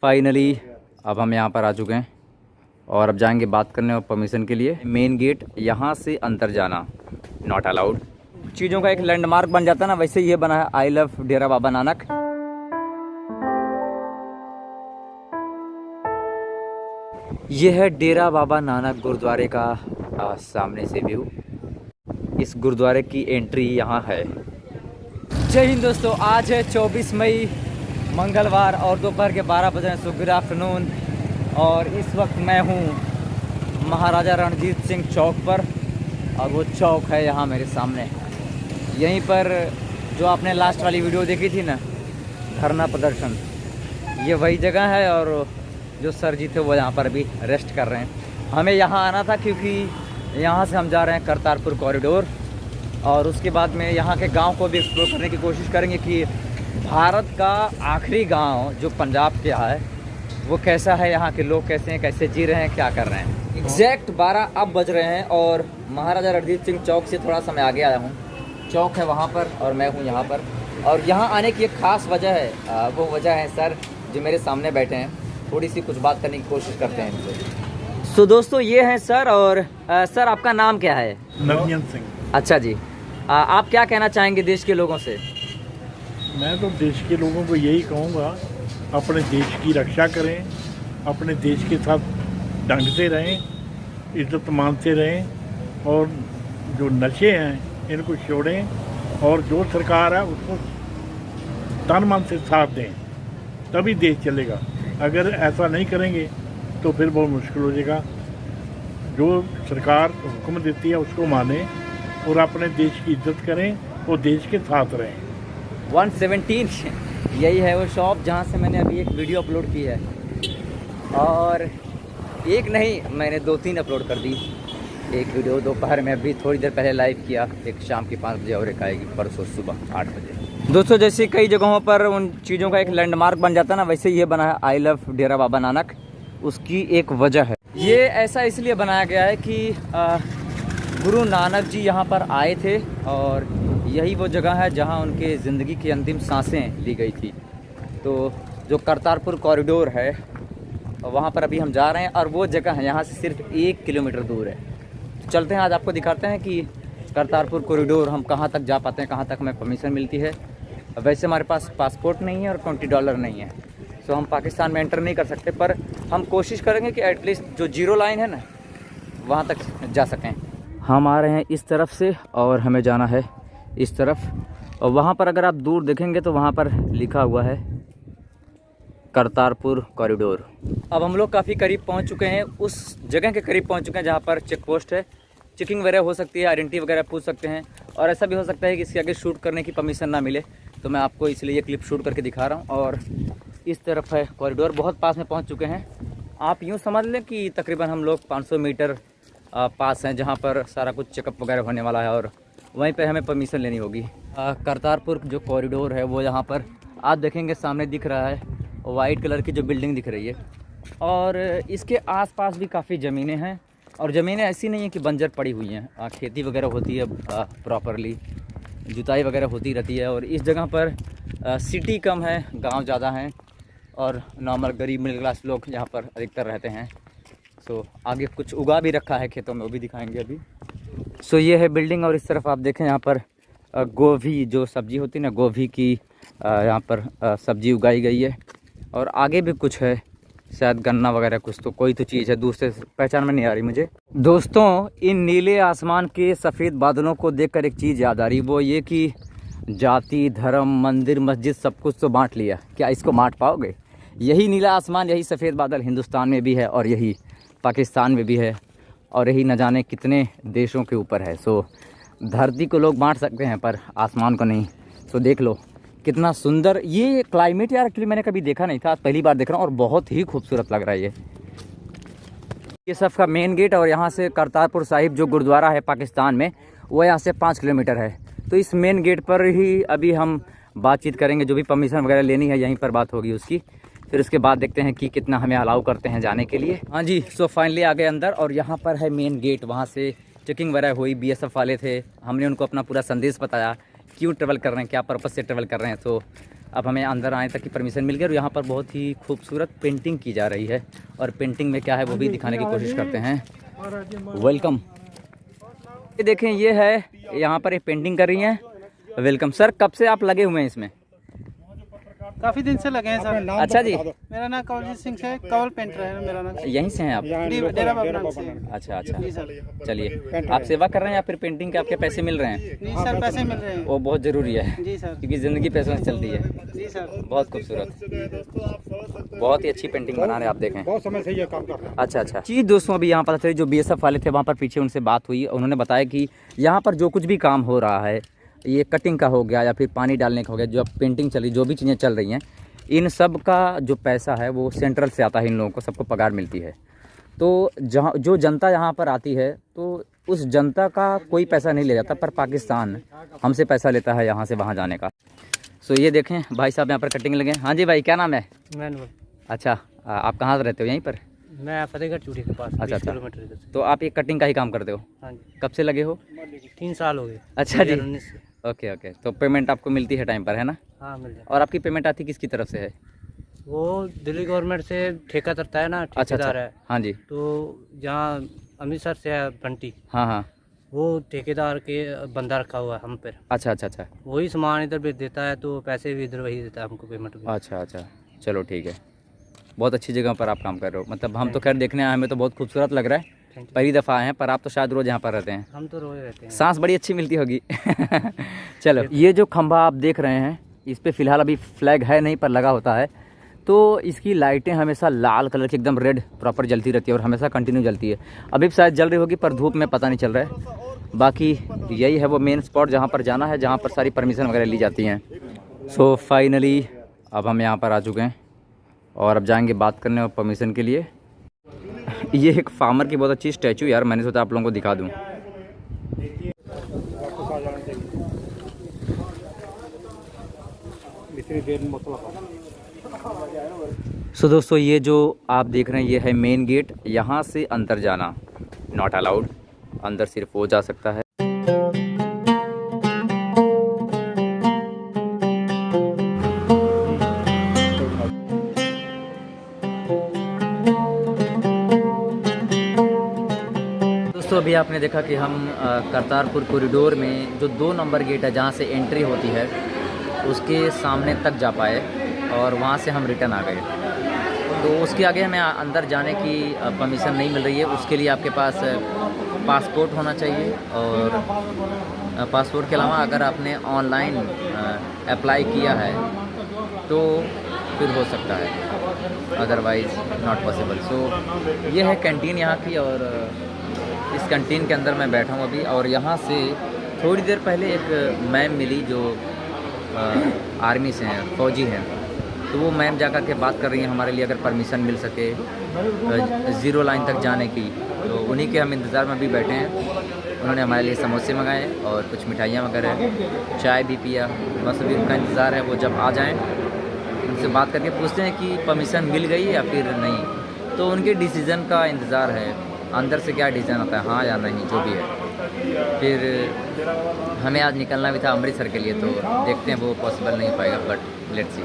Finally अब हम यहाँ पर आ चुके हैं और अब जाएंगे बात करने और परमिशन के लिए। मेन गेट, यहाँ से अंदर जाना नॉट अलाउड। चीज़ों का एक लैंडमार्क बन जाता है ना, वैसे ये बना है आई लव डेरा बाबा नानक। ये है डेरा बाबा नानक गुरुद्वारे का सामने से व्यू। इस गुरुद्वारे की एंट्री यहाँ है। जय हिंद दोस्तों, आज है 24 मई मंगलवार और दोपहर के 12 बजे। So good afternoon. और इस वक्त मैं हूँ महाराजा रणजीत सिंह चौक पर और वो चौक है यहाँ मेरे सामने। यहीं पर जो आपने लास्ट वाली वीडियो देखी थी ना, धरना प्रदर्शन, ये वही जगह है। और जो सर जी थे वो यहाँ पर अभी रेस्ट कर रहे हैं। हमें यहाँ आना था क्योंकि यहाँ से हम जा रहे हैं करतारपुर कॉरिडोर और उसके बाद में यहाँ के गांव को भी एक्सप्लोर करने की कोशिश करेंगे कि भारत का आखिरी गांव जो पंजाब के है वो कैसा है, यहाँ के लोग कैसे हैं, कैसे जी रहे हैं, क्या कर रहे हैं। एग्जैक्ट 12 अब बज रहे हैं और महाराजा रणजीत सिंह चौक से थोड़ा सा मैं आगे आया हूँ। चौक है वहाँ पर और मैं हूँ यहाँ पर। और यहाँ आने की एक ख़ास वजह है, वो वजह है सर जो मेरे सामने बैठे हैं। थोड़ी सी कुछ बात करने की कोशिश करते हैं इनसे। सो दोस्तों ये हैं सर। और सर आपका नाम क्या है? नवनीत सिंह। अच्छा जी, आप क्या कहना चाहेंगे देश के लोगों से? मैं तो देश के लोगों को यही कहूँगा, अपने देश की रक्षा करें, अपने देश के साथ ढंग से रहें, इज्जत मानते रहें और जो नशे हैं इनको छोड़ें और जो सरकार है उसको तन मन से साथ दें, तभी देश चलेगा। अगर ऐसा नहीं करेंगे तो फिर बहुत मुश्किल हो जाएगा। जो सरकार हुक्म देती है उसको माने और अपने देश की इज्जत करें और देश के साथ रहें। 117 यही है वो शॉप जहाँ से मैंने अभी एक वीडियो अपलोड की है। और एक नहीं, मैंने 2-3 अपलोड कर दी। एक वीडियो दोपहर में अभी थोड़ी देर पहले लाइव किया, एक शाम के 5 बजे और एक आएगी परसों सुबह 8 बजे। दोस्तों जैसे कई जगहों पर उन चीज़ों का एक लैंडमार्क बन जाता है ना, वैसे ये बना है आई लव डेरा बाबा नानक। उसकी एक वजह है, ये ऐसा इसलिए बनाया गया है कि गुरु नानक जी यहाँ पर आए थे और यही वो जगह है जहाँ उनके ज़िंदगी की अंतिम सांसें ली गई थी। तो जो करतारपुर कॉरिडोर है वहाँ पर अभी हम जा रहे हैं और वो जगह है यहाँ से सिर्फ 1 किलोमीटर दूर है। चलते हैं, आज आपको दिखाते हैं कि करतारपुर कॉरिडोर हम कहाँ तक जा पाते हैं, कहाँ तक हमें परमिशन मिलती है। वैसे हमारे पास पासपोर्ट नहीं है और $20 नहीं है, सो हम पाकिस्तान में एंटर नहीं कर सकते। पर हम कोशिश करेंगे कि एटलीस्ट जो 0 लाइन है ना वहाँ तक जा सकें। हम आ रहे हैं इस तरफ से और हमें जाना है इस तरफ। और वहाँ पर अगर आप दूर देखेंगे तो वहाँ पर लिखा हुआ है करतारपुर कॉरिडोर। अब हम लोग काफ़ी करीब पहुँच चुके हैं, उस जगह के करीब पहुँच चुके हैं जहाँ पर चेक पोस्ट है। चेकिंग वगैरह हो सकती है, आइडेंटिटी वगैरह पूछ सकते हैं। और ऐसा भी हो सकता है कि इसके आगे शूट करने की परमिशन ना मिले, तो मैं आपको इसलिए ये क्लिप शूट करके दिखा रहा हूँ। और इस तरफ है कॉरिडोर, बहुत पास में पहुँच चुके हैं। आप यूँ समझ लें कि तकरीबन हम लोग 500 मीटर पास हैं जहाँ पर सारा कुछ चेकअप वगैरह होने वाला है और वहीं पे हमें परमिशन लेनी होगी। करतारपुर जो कॉरिडोर है वो यहाँ पर आप देखेंगे सामने दिख रहा है, वाइट कलर की जो बिल्डिंग दिख रही है। और इसके आसपास भी काफ़ी ज़मीनें हैं और ज़मीनें ऐसी नहीं है कि बंजर पड़ी हुई हैं। खेती वगैरह होती है प्रॉपरली, जुताई वगैरह होती रहती है। और इस जगह पर सिटी कम है, गांव ज़्यादा हैं और नॉर्मल गरीब मिडिल क्लास लोग यहाँ पर अधिकतर रहते हैं। सो आगे कुछ उगा भी रखा है खेतों में, वो भी दिखाएंगे अभी। सो ये है बिल्डिंग और इस तरफ आप देखें यहाँ पर गोभी जो सब्ज़ी होती है ना, गोभी की यहाँ पर सब्ज़ी उगाई गई है। और आगे भी कुछ है, शायद गन्ना वगैरह कुछ, तो कोई तो चीज़ है, दूसरे पहचान में नहीं आ रही मुझे। दोस्तों इन नीले आसमान के सफ़ेद बादलों को देखकर एक चीज़ याद आ रही, वो ये कि जाति धर्म मंदिर मस्जिद सब कुछ तो बांट लिया, क्या इसको बांट पाओगे? यही नीला आसमान, यही सफ़ेद बादल हिंदुस्तान में भी है और यही पाकिस्तान में भी है और यही न जाने कितने देशों के ऊपर है। सो धरती को लोग बांट सकते हैं पर आसमान को नहीं। सो देख लो कितना सुंदर ये क्लाइमेट यार, एक्चुअली मैंने कभी देखा नहीं था, पहली बार देख रहा हूँ और बहुत ही खूबसूरत लग रहा है ये सब का मेन गेट। और यहाँ से करतारपुर साहिब जो गुरुद्वारा है पाकिस्तान में, वो यहाँ से 5 किलोमीटर है। तो इस मेन गेट पर ही अभी हम बातचीत करेंगे, जो भी परमिशन वगैरह लेनी है यहीं पर बात होगी उसकी। फिर उसके बाद देखते हैं कि कितना हमें अलाउ करते हैं जाने के लिए। हाँ जी, सो फाइनली आ गए अंदर और यहाँ पर है मेन गेट। वहाँ से चेकिंग वगैरह हुई, BSF वाले थे, हमने उनको अपना पूरा संदेश बताया क्यों ट्रैवल कर रहे हैं, क्या पर्पज़ से ट्रैवल कर रहे हैं। तो अब हमें अंदर आने तक की परमिशन मिल गई और यहाँ पर बहुत ही खूबसूरत पेंटिंग की जा रही है और पेंटिंग में क्या है वो भी दिखाने की कोशिश करते हैं। वेलकम। ये देखें, ये है यहाँ पर एक पेंटिंग कर रही हैं। वेलकम सर, कब से आप लगे हुए हैं इसमें? काफी दिन से लगे हैं सर। अच्छा जी। मेरा नाम कवलजीत सिंह है, कवल पेंटर है मेरा नाम। यहीं से हैं आप? डेरा बाबा नाम से। अच्छा अच्छा, जी सर। चलिए, आप सेवा कर रहे हैं या फिर पेंटिंग के आपके पैसे मिल रहे हैं? नहीं सर, पैसे मिल रहे हैं। वो बहुत ज़रूरी है जी सर। क्योंकि ज़िंदगी पैसों से चलती है। जी सर। बहुत खूबसूरत, बहुत ही अच्छी पेंटिंग बना रहे हैं आप, देखें। बहुत समय से ये काम कर रहे हैं। अच्छा अच्छा चीज़ दोस्तों, अभी यहाँ पता चली जो BSF वाले थे वहाँ पर पीछे उनसे बात हुई, उन्होंने बताया कि यहाँ पर जो कुछ भी काम हो रहा है, ये कटिंग का हो गया या फिर पानी डालने का हो गया, जो अब पेंटिंग चल रही, जो भी चीज़ें चल रही हैं, इन सब का जो पैसा है वो सेंट्रल से आता है। इन लोगों को सबको पगार मिलती है। तो जहाँ जो जनता यहाँ पर आती है तो उस जनता का कोई पैसा नहीं ले जाता, पर पाकिस्तान हमसे पैसा लेता है यहाँ से वहाँ जाने का। सो ये देखें भाई साहब यहाँ पर कटिंग लगे। हाँ जी भाई, क्या नाम है? मैनुअल। अच्छा, आप कहाँ से रहते हो? यहीं पर? मैं फतेहगढ़ चूड़ी के पास। अच्छा 20 किलोमीटर इधर से। तो आप ये कटिंग का ही काम करते हो? हाँ जी। कब से लगे हो? 3 साल हो गए। अच्छा जी। 2019 से। ओके ओके, तो पेमेंट आपको मिलती है टाइम पर, है ना? हाँ मिल जाए। और आपकी पेमेंट आती किसकी तरफ से है? वो दिल्ली गवर्नमेंट से ठेका करता है ना, अच्छा ठेकेदार अच्छा, है। हाँ जी। तो जहाँ अमृतसर से है बंटी, हाँ हाँ, वो ठेकेदार के बंदा रखा हुआ है हम पर। अच्छा अच्छा अच्छा वही सामान इधर भेज देता है, तो पैसे भी इधर वही देता है हमको, पेमेंट भी। अच्छा अच्छा, चलो ठीक है। बहुत अच्छी जगह पर आप काम कर रहे हो। मतलब हम तो खैर देखने आए, हमें तो बहुत खूबसूरत लग रहा है। Thank you. पहली दफ़ा आए हैं, पर आप तो शायद रोज़ यहाँ पर रहते हैं। हम तो रोज रहते हैं। सांस बड़ी अच्छी मिलती होगी। चलो, ये जो खंभा आप देख रहे हैं, इस पे फिलहाल अभी फ्लैग है नहीं, पर लगा होता है। तो इसकी लाइटें हमेशा लाल कलर की एकदम रेड प्रॉपर जलती रहती है और हमेशा कंटिन्यू जलती है। अभी भी शायद जल रही होगी, पर धूप में पता नहीं चल रहा है। बाकी यही है वो मेन स्पॉट जहाँ पर जाना है, जहाँ पर सारी परमिशन वगैरह ली जाती हैं। सो फाइनली अब हम यहाँ पर आ चुके हैं और अब जाएंगे बात करने और परमिशन के लिए। ये एक फार्मर की बहुत अच्छी स्टैचू यार, मैंने सोचा आप लोगों को दिखा दूँ। सो दोस्तों, ये जो आप देख रहे हैं ये है मेन गेट। यहाँ से अंदर जाना नॉट अलाउड, अंदर सिर्फ वो जा सकता है। दोस्तों, अभी आपने देखा कि हम करतारपुर कॉरिडोर में जो 2 नंबर गेट है जहाँ से एंट्री होती है, उसके सामने तक जा पाए और वहाँ से हम रिटर्न आ गए। तो उसके आगे हमें अंदर जाने की परमिशन नहीं मिल रही है। उसके लिए आपके पास पासपोर्ट होना चाहिए और पासपोर्ट के अलावा अगर आपने ऑनलाइन अप्लाई किया है तो फिर हो सकता है, अदरवाइज़ नॉट पॉसिबल। सो ये है कैंटीन यहाँ की और इस कैंटीन के अंदर मैं बैठा हूँ अभी। और यहाँ से थोड़ी देर पहले एक मैम मिली जो आर्मी से हैं, फ़ौजी हैं। तो वो मैम जा कर के बात कर रही हैं हमारे लिए अगर परमिशन मिल सके ज़ीरो लाइन तक जाने की। तो उन्हीं के हम इंतज़ार में भी बैठे हैं। उन्होंने हमारे लिए समोसे मंगाए और कुछ मिठाइयाँ वगैरह, चाय भी पिया। बस अभी उनका इंतज़ार है, वो जब आ जाएँ उनसे बात करके पूछते हैं कि परमिशन मिल गई या फिर नहीं। तो उनके डिसीज़न का इंतज़ार है, अंदर से क्या डिसीजन आता है, हाँ या नहीं, जो भी है। फिर हमें आज निकलना भी था अमृतसर के लिए, तो देखते हैं वो पॉसिबल नहीं पाएगा, बट लेट्स सी।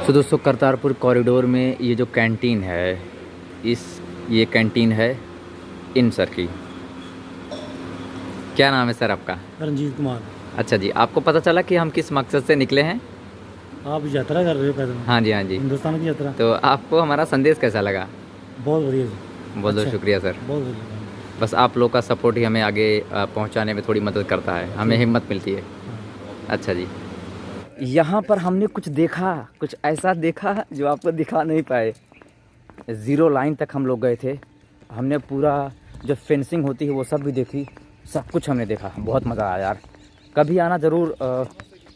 तो दोस्तों, करतारपुर कॉरिडोर में ये जो कैंटीन है, ये कैंटीन है इन सर की। क्या नाम है सर आपका? रंजीत कुमार। अच्छा जी, आपको पता चला कि हम किस मकसद से निकले हैं? आप यात्रा कर रहे हो पैदल? हाँ जी, हाँ जी। हिंदुस्तान की यात्रा। तो आपको हमारा संदेश कैसा लगा? बहुत बढ़िया जी। बहुत बहुत शुक्रिया सर। बहुत बढ़िया। बस आप लोग का सपोर्ट ही हमें आगे पहुंचाने में थोड़ी मदद करता है, हमें हिम्मत मिलती है। अच्छा जी, यहाँ पर हमने कुछ देखा, कुछ ऐसा देखा जो आपको दिखा नहीं पाए। ज़ीरो लाइन तक हम लोग गए थे, हमने पूरा जो फेंसिंग होती है वो सब भी देखी, सब कुछ हमने देखा। बहुत मज़ा आया यार, कभी आना ज़रूर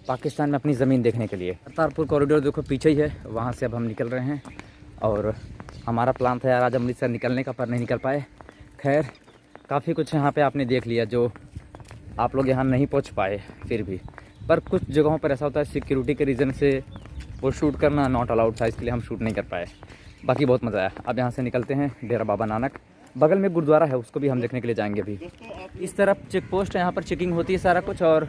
पाकिस्तान में अपनी ज़मीन देखने के लिए। करतारपुर कॉरिडोर देखो पीछे ही है, वहाँ से अब हम निकल रहे हैं। और हमारा प्लान था यार आज अमृतसर निकलने का, पर नहीं निकल पाए। खैर, काफ़ी कुछ यहाँ पे आपने देख लिया जो आप लोग यहाँ नहीं पहुँच पाए। फिर भी पर कुछ जगहों पर ऐसा होता है सिक्योरिटी के रीज़न से वो शूट करना नॉट अलाउड था, इसलिए हम शूट नहीं कर पाए। बाकी बहुत मज़ा आया। अब यहाँ से निकलते हैं डेरा बाबा नानक, बगल में गुरुद्वारा है, उसको भी हम देखने के लिए जाएंगे। अभी इस तरफ चेक पोस्ट है, यहाँ पर चेकिंग होती है सारा कुछ। और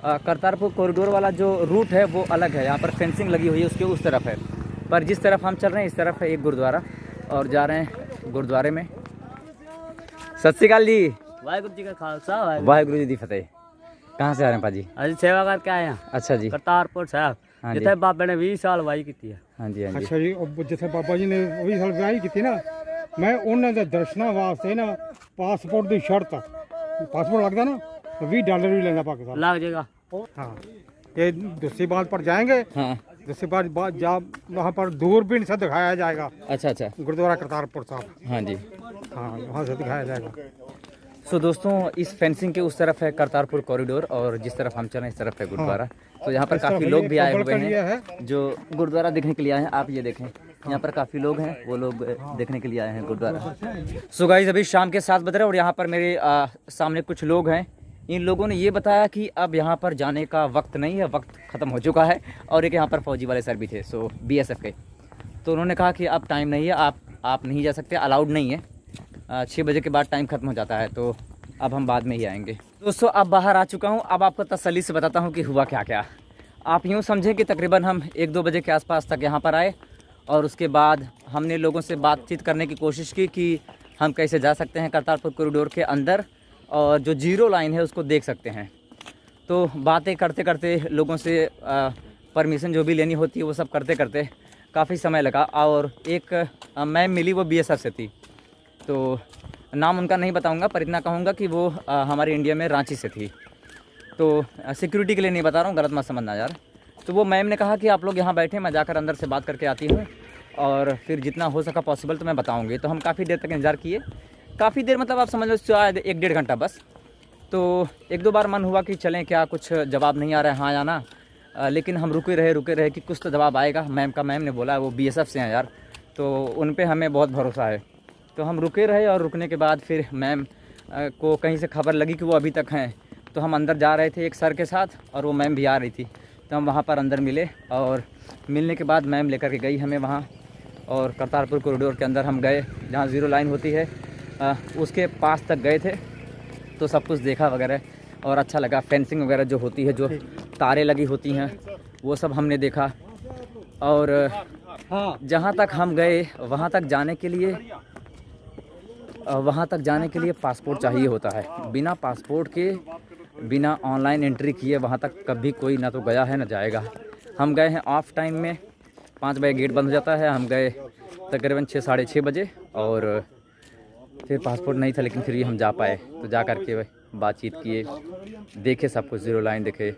करतारपुर कॉरिडोर वाला जो रूट है वो अलग है, यहाँ पर फेंसिंग लगी हुई है उसके उस तरफ है, पर जिस तरफ हम चल रहे हैं इस तरफ है एक गुरुद्वारा और जा रहे हैं गुरुद्वारे में। सत श्री अकाल जी। वाहिगुरु जी का खालसा वाहिगुरु जी दी फतेह। कहाँ से आ रहे हैं पाजी? अजी सेवा करके आए हैं अच्छा जी। करतारपुर साहब हाँ जी। जिथे बाबे ने 20 साल वाही की है। हाँ जी, हाँ जी। ਅੱਛਾ ਜੀ ਉਹ ਜਿੱਥੇ ਬਾਬਾ ਜੀ ਨੇ 20 ਸਾਲ ਵਿਆਹੀ ਕੀਤੀ ਨਾ, ਮੈਂ ਉਹਨਾਂ ਦੇ ਦਰਸ਼ਨਾਂ ਵਾਸਤੇ ਨਾ ਪਾਸਪੋਰਟ ਦੀ ਸ਼ਰਤ, पासपोर्ट लगता ना तो $20 भी लेना पाकिस्तान लग जाएगा। हाँ, ये दूसरी बात पर जाएंगे, हाँ दूसरी बात जब वहाँ पर दूरबीन से दिखाया जाएगा अच्छा अच्छा। गुरुद्वारा करतारपुर साहब। हाँ जी। हाँ, वहाँ से दिखाया जाएगा। सो दोस्तों इस फेंसिंग के उस तरफ है करतारपुर कॉरिडोर और जिस तरफ हम चल रहे हैं इस तरफ है गुरुद्वारा। तो यहाँ पर काफ़ी लोग भी आए हुए हैं जो गुरुद्वारा देखने के लिए आए हैं। आप ये देखें यहाँ पर काफ़ी लोग हैं, वो लोग देखने के लिए आए हैं गुरुद्वारा। सो गाइस अभी शाम के 7 बज रहे हैं और यहाँ पर मेरे सामने कुछ लोग हैं। इन लोगों ने ये बताया कि अब यहाँ पर जाने का वक्त नहीं है, वक्त ख़त्म हो चुका है। और एक यहाँ पर फौजी वाले सर भी थे, सो BSF के, तो उन्होंने कहा कि अब टाइम नहीं है, आप नहीं जा सकते, अलाउड नहीं है, 6 बजे के बाद टाइम ख़त्म हो जाता है, तो अब हम बाद में ही आएंगे। दोस्तों अब बाहर आ चुका हूँ, अब आपको तसल्ली से बताता हूँ कि हुआ क्या क्या। आप यूँ समझें कि तकरीबन हम 1-2 बजे के आसपास तक यहाँ पर आए और उसके बाद हमने लोगों से बातचीत करने की कोशिश की कि हम कैसे जा सकते हैं करतारपुर कॉरिडोर के अंदर और जो जीरो लाइन है उसको देख सकते हैं। तो बातें करते करते लोगों से परमिशन जो भी लेनी होती है वो सब करते करते काफ़ी समय लगा। और एक मैम मिली, वो BSF से थी, तो नाम उनका नहीं बताऊंगा, पर इतना कहूँगा कि वो हमारे इंडिया में रांची से थी। तो सिक्योरिटी के लिए नहीं बता रहा हूँ, गलत मत समझना यार। तो वो मैम ने कहा कि आप लोग यहाँ बैठे, मैं जाकर अंदर से बात करके आती हूँ और फिर जितना हो सका पॉसिबल तो मैं बताऊँगी। तो हम काफ़ी देर तक इंतज़ार किए, काफ़ी देर मतलब आप समझ लो शायद 1-1.5 घंटा बस। तो 1-2 बार मन हुआ कि चलें क्या, कुछ जवाब नहीं आ रहा है हाँ या ना, लेकिन हम रुके रहे कि कुछ तो जवाब आएगा। मैम ने बोला वो BSF से हैं यार, तो उन पे हमें बहुत भरोसा है। तो हम रुके रहे और रुकने के बाद फिर मैम को कहीं से खबर लगी कि वो अभी तक हैं, तो हम अंदर जा रहे थे एक सर के साथ और वो मैम भी आ रही थी। तो हम वहाँ पर अंदर मिले और मिलने के बाद मैम लेकर के गई हमें वहाँ, और करतारपुर कॉरिडोर के अंदर हम गए जहाँ ज़ीरो लाइन होती है उसके पास तक गए थे। तो सब कुछ देखा वगैरह और अच्छा लगा। फेंसिंग वगैरह जो होती है, जो तारें लगी होती हैं, वो सब हमने देखा। और जहाँ तक हम गए वहाँ तक जाने के लिए पासपोर्ट चाहिए होता है। बिना पासपोर्ट के, बिना ऑनलाइन एंट्री किए वहाँ तक कभी कोई ना तो गया है ना जाएगा। हम गए हैं ऑफ टाइम में, 5 बजे गेट बंद हो जाता है, हम गए तकरीबन 6-6:30 बजे और फिर पासपोर्ट नहीं था, लेकिन फिर भी हम जा पाए। तो जा कर के बातचीत किए, देखे सब कुछ, ज़ीरो लाइन देखे,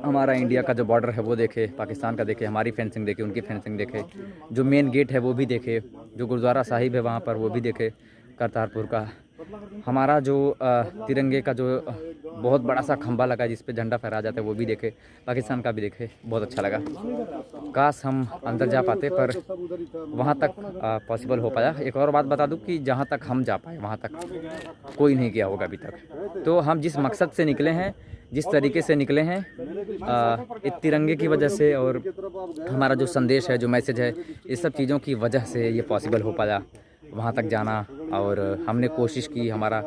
हमारा इंडिया का जो बॉर्डर है वो देखे, पाकिस्तान का देखे, हमारी फेंसिंग देखे, उनकी फेंसिंग देखे, जो मेन गेट है वो भी देखे, जो गुरुद्वारा साहिब है वहाँ पर वो भी देखे करतारपुर का। हमारा जो तिरंगे का जो बहुत बड़ा सा खंभा लगा जिस पे झंडा फहराया जाता है वो भी देखे, पाकिस्तान का भी देखे, बहुत अच्छा लगा। काश हम अंदर जा पाते, पर वहाँ तक पॉसिबल हो पाया। एक और बात बता दूं कि जहाँ तक हम जा पाए वहाँ तक कोई नहीं गया होगा अभी तक। तो हम जिस मकसद से निकले हैं, जिस तरीके से निकले हैं, इस तिरंगे की वजह से और हमारा जो संदेश है, जो मैसेज है, इस सब चीज़ों की वजह से ये पॉसिबल हो पाया वहाँ तक जाना। और हमने कोशिश की, हमारा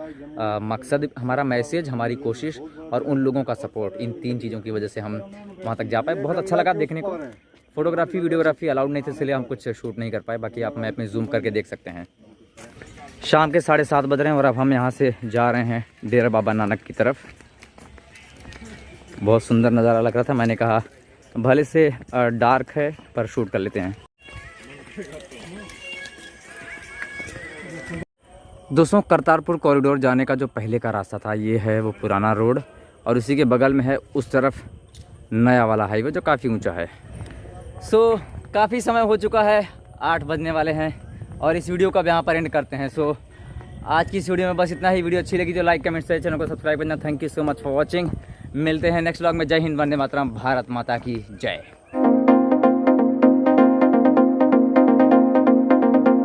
मकसद, हमारा मैसेज, हमारी कोशिश और उन लोगों का सपोर्ट, इन 3 चीज़ों की वजह से हम वहाँ तक जा पाए। बहुत अच्छा लगा देखने को। फ़ोटोग्राफी वीडियोग्राफी अलाउड नहीं थी, इसलिए हम कुछ शूट नहीं कर पाए। बाकी आप मैप में जूम करके देख सकते हैं। शाम के 7:30 बज रहे हैं और अब हम यहाँ से जा रहे हैं डेरा बाबा नानक की तरफ। बहुत सुंदर नज़ारा लग रहा था, मैंने कहा भले से डार्क है पर शूट कर लेते हैं। दोस्तों करतारपुर कॉरिडोर जाने का जो पहले का रास्ता था ये है वो पुराना रोड, और उसी के बगल में है उस तरफ नया वाला हाईवे जो काफ़ी ऊंचा है। सो काफ़ी समय हो चुका है, 8 बजने वाले हैं और इस वीडियो का अब यहाँ पर एंड करते हैं। सो आज की इस वीडियो में बस इतना ही। वीडियो अच्छी लगी तो लाइक कमेंट शेयर, चैनल को सब्सक्राइब करना। Thank you so much for watching. मिलते हैं नेक्स्ट व्लॉग में। जय हिंद, वंदे मातरम, भारत माता की जय।